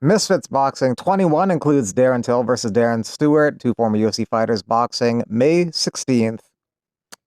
Misfits Boxing 21 includes Darren Till versus Darren Stewart, two former UFC fighters boxing May 16th.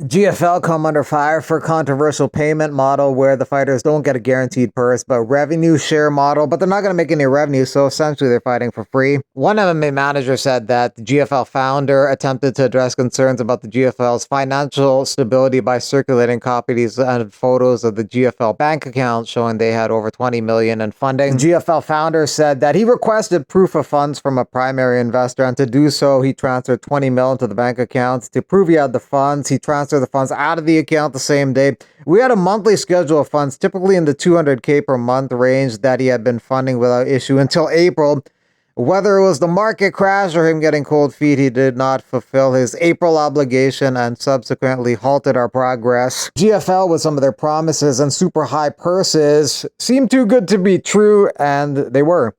GFL come under fire for controversial payment model where the fighters don't get a guaranteed purse but revenue share model, but they're not going to make any revenue, so essentially they're fighting for free. One MMA manager said that the GFL founder attempted to address concerns about the GFL's financial stability by circulating copies and photos of the GFL bank account showing they had over $20 million in funding. The GFL founder said that he requested proof of funds from a primary investor, and to do so he transferred $20 million to the bank account. To prove he had the funds, he transferred the funds out of the account the same day. We had a monthly schedule of funds, typically in the $200K per month range, that he had been funding without issue until April. Whether it was the market crash or him getting cold feet, he did not fulfill his April obligation and subsequently halted our progress. GFL, with some of their promises and super high purses, seemed too good to be true, and they were.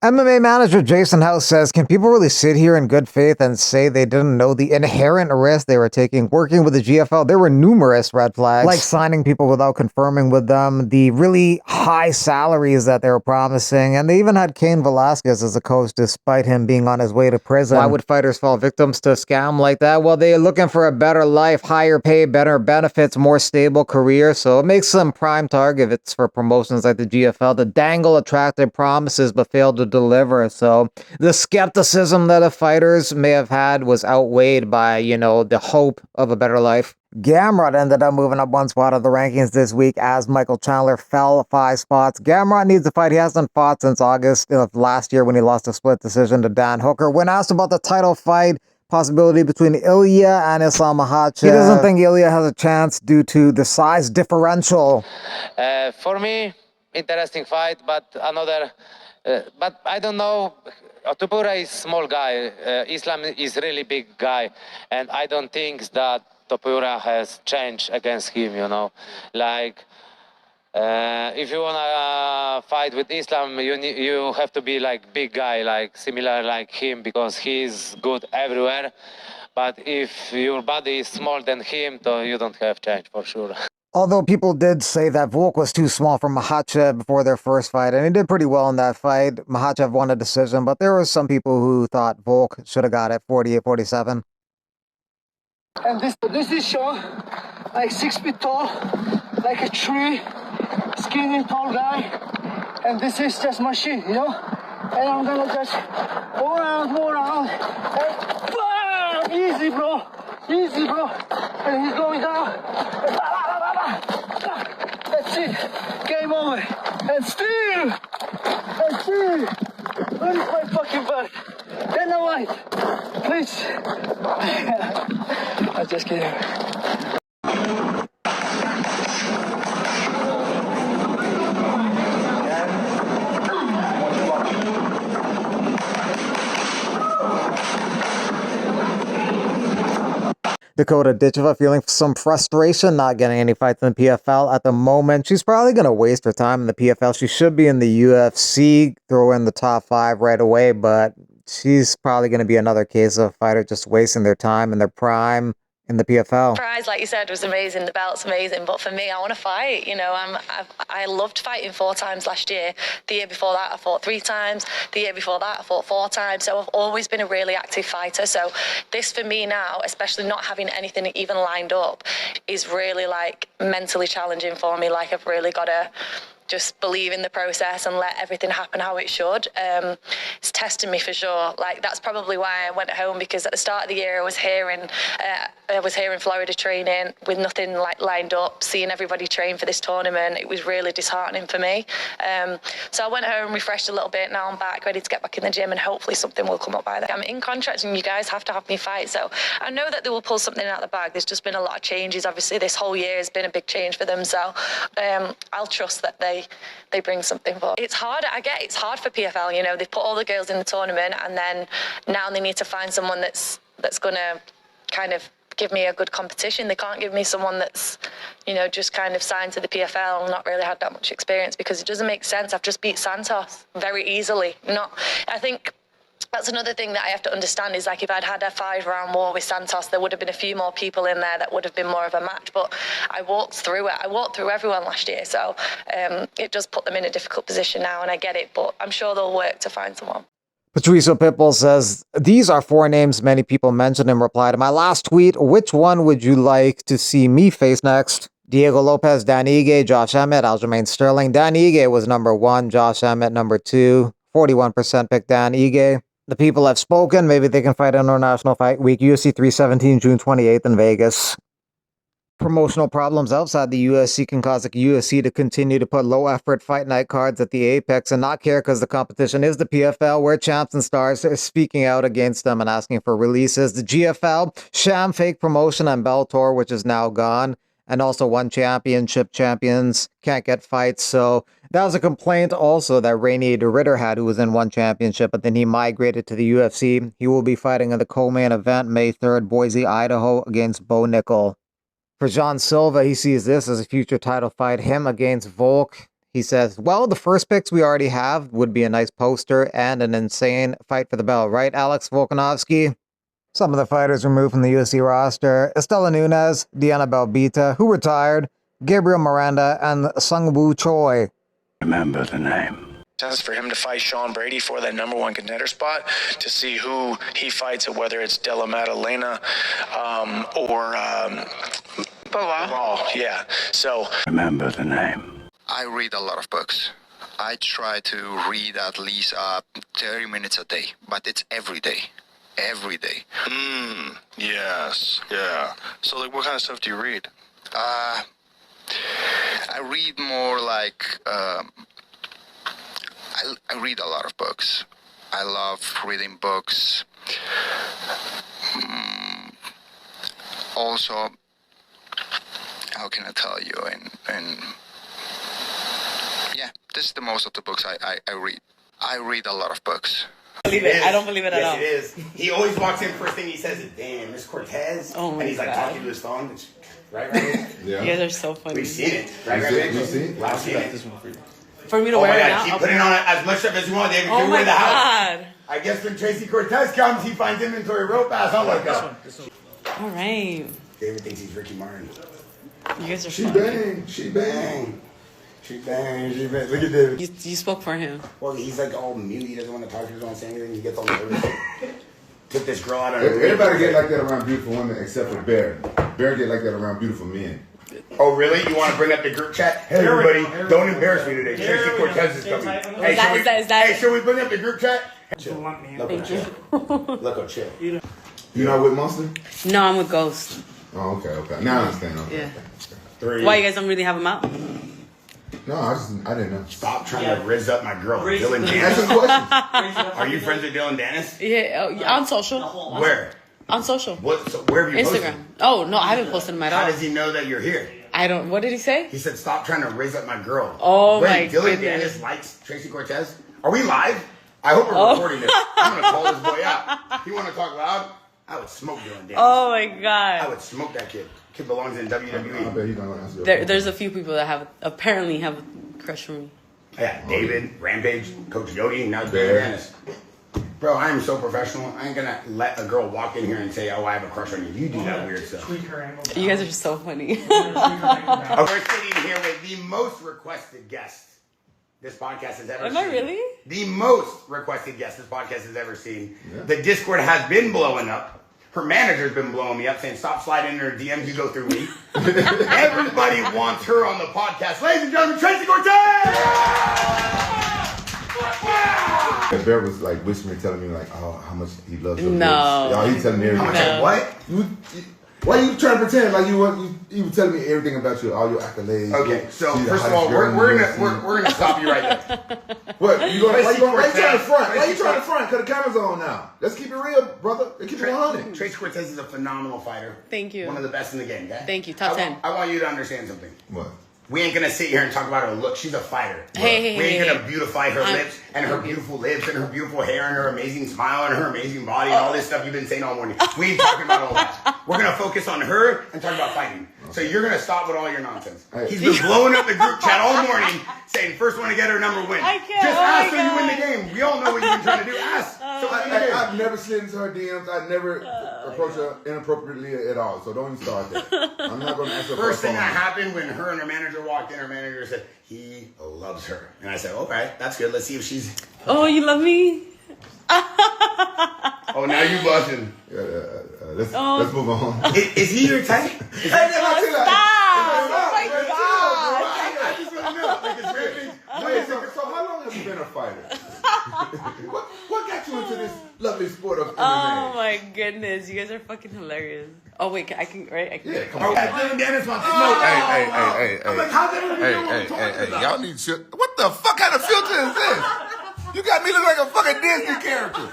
MMA manager Jason House says, can people really sit here in good faith and say they didn't know the inherent risk they were taking working with the GFL? There were numerous red flags, like signing people without confirming with them, the really high salaries that they were promising, and they even had Cain Velasquez as a coach despite him being on his way to prison. Why would fighters fall victims to a scam like that? Well, they're looking for a better life, higher pay, better benefits, more stable career, so it makes them prime targets for promotions like the GFL to dangle attractive promises but fail to deliver. So the skepticism that the fighters may have had was outweighed by, the hope of a better life. Gamrot ended up moving up one spot of the rankings this week as Michael Chandler fell 5 spots. Gamrot needs to fight. He hasn't fought since August of last year when he lost a split decision to Dan Hooker. When asked about the title fight possibility between Ilya and Islam Makhachev, he doesn't think Ilya has a chance due to the size differential. For me, interesting fight, but but I don't know. Topura is small guy. Islam is really big guy, and I don't think that Topura has changed against him. Like if you wanna fight with Islam, you have to be like big guy, like similar like him, because he's good everywhere. But if your body is smaller than him, then you don't have change for sure. Although people did say that Volk was too small for Makhachev before their first fight, and he did pretty well in that fight. Makhachev won a decision, but there were some people who thought Volk should have got it 48-47. And this is Sean, like 6 feet tall, like a tree, skinny tall guy, and this is just machine, And I'm gonna just go around, and bam! Easy, bro. Easy, bro. And he's going down. That's it. Game over. And still. Where is my fucking back? Dana White. Please. I'm just kidding. Dakota Ditcheva feeling some frustration not getting any fights in the PFL at the moment. She's probably going to waste her time in the PFL. She should be in the UFC, throw in the top 5 right away, but she's probably going to be another case of a fighter just wasting their time in their prime in the PFL. Prize, like you said, was amazing. The belt's amazing, but for me, I want to fight. I loved fighting 4 times last year. The year before that, I fought 3 times. The year before that, I fought 4 times. So I've always been a really active fighter. So this for me now, especially not having anything even lined up, is really like mentally challenging for me. Like I've really got to just believe in the process and let everything happen how it should. It's testing me for sure. Like that's probably why I went home, because at the start of the year I was here in Florida training with nothing like lined up, seeing everybody train for this tournament. It was really disheartening for me. So I went home, refreshed a little bit. Now I'm back, ready to get back in the gym, and hopefully something will come up by then. I'm in contract and you guys have to have me fight. So I know that they will pull something out of the bag. There's just been a lot of changes. Obviously this whole year has been a big change for them. So I'll trust that they bring something forward. It's hard. I get it's hard for PFL. They've put all the girls in the tournament, and then now they need to find someone that's going to kind of give me a good competition. They can't give me someone that's, just kind of signed to the PFL and not really had that much experience, because it doesn't make sense. I've just beat Santos very easily. I think that's another thing that I have to understand is, like, if I'd had a 5-round war with Santos, there would have been a few more people in there that would have been more of a match. But I walked through it. I walked through everyone last year. So it does put them in a difficult position now, and I get it. But I'm sure they'll work to find someone. Patricio Pitbull says, these are 4 names many people mentioned in reply to my last tweet. Which one would you like to see me face next? Diego Lopez, Dan Ige, Josh Emmett, Aljamain Sterling. Dan Ige was number 1, Josh Emmett number 2. 41% picked Dan Ige. The people have spoken. Maybe they can fight International Fight Week. UFC 317, June 28th in Vegas. Promotional problems outside the UFC can cause the UFC to continue to put low-effort fight night cards at the Apex and not care because the competition is the PFL, where champs and stars are speaking out against them and asking for releases. The GFL, sham fake promotion on Bellator, which is now gone, and also one championship champions can't get fights. So that was a complaint also that Rainier de Ritter had, who was in one championship, but then he migrated to the UFC. He will be fighting in the co-main event May 3rd, Boise, Idaho, against Bo Nickel. For Jean Silva, he sees this as a future title fight, him against Volk. He says, well, the first picks we already have would be a nice poster and an insane fight for the belt, right, Alex Volkanovski? Some of the fighters removed from the UFC roster: Estela Nunes, Diana Belbita, who retired, Gabriel Miranda, and Sungwoo Choi. Remember the name. Chance for him to fight Sean Brady for that #1 contender spot, to see who he fights, whether it's Della Maddalena or Bilal. Yeah. So Remember the name. I read a lot of books. I try to read at least 30 minutes a day, but it's every day. Every day. Yes. Yeah. So, like, what kind of stuff do you read? I read more like I read a lot of books. I love reading books. Also, how can I tell you? And yeah, this is the most of the books I read. I read a lot of books. I don't believe it at all. Yes, it is. He always walks in, first thing he says is, damn, Miss Cortez. Oh my and he's like God. talking to his phone. Right? Yeah. You guys are so funny. We've seen it. Right? We've seen it. I've seen it. For me to wear it now? Keep putting on as much stuff as you want. They oh can my wear the God. house. I guess when Tracy Cortez comes, he finds inventory real fast. I'm like, this one. All right. David thinks he's Ricky Martin. You guys are She funny. bang. She bang. She bang. She bang. Look at David. You spoke for him. Well, he's like all mute. He doesn't want to talk. He doesn't want to say anything. He gets all nervous. Took this girl out on Everybody get like that around beautiful women except for Bear. Bear get like that around beautiful men. Oh, really? You want to bring up the group chat? Hey, everybody, don't embarrass me today. Tracy Cortez is coming. Hey, should we bring up the group chat? Chill. Thank you. Look, chill. You not with Monster? No, I'm with Ghost. Oh, okay. Now I understand. Okay. Yeah. Three. Why you guys don't really have him out? No, I didn't know. Stop trying to rizz up my girl, Dylan Ask some Dennis. questions. Are you friends with Dylan Dennis? Yeah, on social. Where? On social. What? So where have you Instagram. posted? Oh, no, I haven't posted him at all. How does he know that you're here? I don't. What did he say? He said, stop trying to raise up my girl. Oh, Wait, my Dylan goodness. Dennis likes Tracy Cortez? Are we live? I hope we're recording this. I'm going to call this boy out. You want to talk loud? I would smoke Dylan Dennis. Oh, my I God. would smoke that kid. Kid belongs in I WWE. bet he's gonna answer your There's a few people that apparently have a crush for me. Yeah, David, Rampage, Coach Yodi, now Dylan Dennis. Bro, I am so professional. I ain't going to let a girl walk in here and say, oh, I have a crush on you. You do that weird stuff. You guys are so funny. We're sitting here with the most requested guest this podcast has ever seen. Am I really? The most requested guest this podcast has ever seen. Yeah. The Discord has been blowing up. Her manager's been blowing me up, saying, stop sliding in her DMs, you go through me. Everybody wants her on the podcast. Ladies and gentlemen, Tracy Cortez! And Bear was like whispering, telling me like, oh, how much he loves your No. Y'all, he telling me everything. No. What? Why you trying to pretend like you were telling me everything about you, all your accolades? Okay, so She's the first of hottest all, girl in we're the gonna UFC. we're gonna stop you right there. What? Why you trying to front? Why you Tracy trying to front? Cause the camera's on now. Let's keep it real, brother. Let's keep it 100. Tracy Cortez is a phenomenal fighter. Thank you. One of the best in the game, okay? Thank you. Top 10. I want you to understand something. What? We ain't gonna sit here and talk about her look. She's a fighter. Hey, we ain't hey, gonna beautify her lips and her beautiful lips and her beautiful hair and her amazing smile and her amazing body and all this stuff you've been saying all morning. We ain't talking about all that. We're gonna focus on her and talk about fighting. So you're gonna stop with all your nonsense. Hey. He's been blowing up the group chat all morning saying first one to get her number win. I can't. Just Oh ask my so you win God. the game. We all know what you've been trying to do. Ask. So what do you do? never slid into her DMs. I never approach her inappropriately at all. So don't even start that. I'm not going to ask her First for a thing that phone. happened when her and her manager walked in, her manager said, he loves her. And I said, okay, that's good. Let's see if she's... Oh, you love me? Oh, now you blushing. Let's move on. Is he your type? Stop! I just want to know. Like, it's really... Wait, so how long have you been a fighter? what got you into this lovely sport of MMA? Oh my goodness, you guys are fucking hilarious. Oh wait, I can. Yeah, come on. Hey, I'm like, how's everybody doing? Hey, y'all need shit. What the fuck kind of filter is this? You got me look like a fucking Disney character.